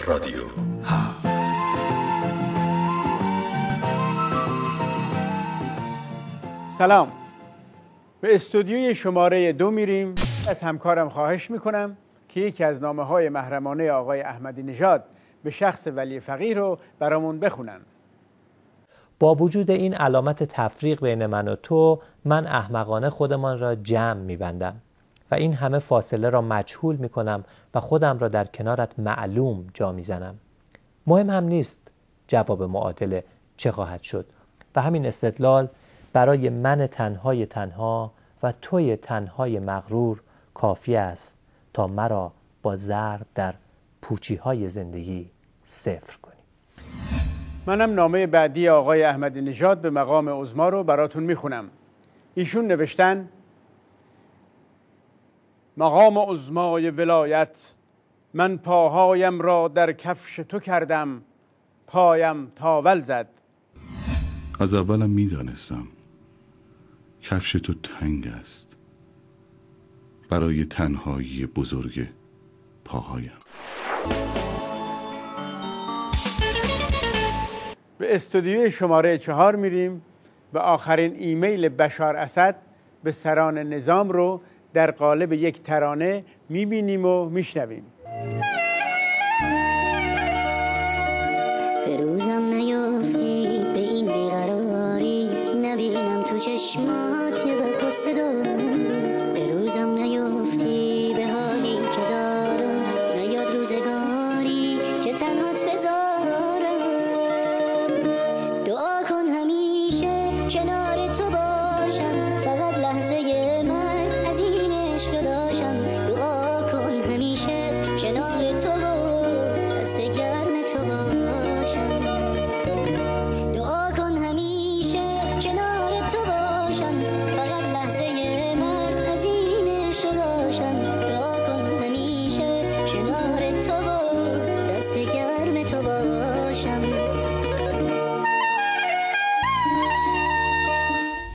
رادیو. سلام، به استودیوی شماره 2 میریم. از همکارم خواهش میکنم که یکی از نامه‌های محرمانه آقای احمدی نژاد به شخص ولی فقیه رو برامون بخونن. با وجود این علامت تفریق بین من و تو، من احمقانه خودمان را جمع می‌بندم و این همه فاصله را مجهول می‌کنم و خودم را در کنارت معلوم جا می‌زنم. مهم هم نیست جواب معادله چه خواهد شد و همین استدلال برای من تنهای تنها و توی تنهای مغرور کافی است تا مرا با ضرب در پوچی‌های زندگی صفر کنی. منم نامه بعدی آقای احمدی نژاد به مقام عظما رو براتون میخونم. ایشون نوشتن: مقام عظمای ولایت، من پاهایم را در کفش تو کردم، پایم تاول زد. از اولم میدانستم کفش تو تنگ است برای تنهایی بزرگ پاهایم. به استودیوی شماره 4 میریم و آخرین ایمیل بشار اسد به سران نظام رو در قالب یک ترانه میبینیم و میشنویم. به روزم نیافتی به این بیقراری، نبینم تو چشمات یه برق صدایی. به روزم نیافتی به حالی که دارم، نیاد روزگاری که تنهات بذارم. دعا کن همیشه کنار تو باشم، فقط لحظه من از این عشق جداشم. دعا کن همیشه کنار تو و دست گرم تو باشم. دعا کن همیشه کنار تو باشم،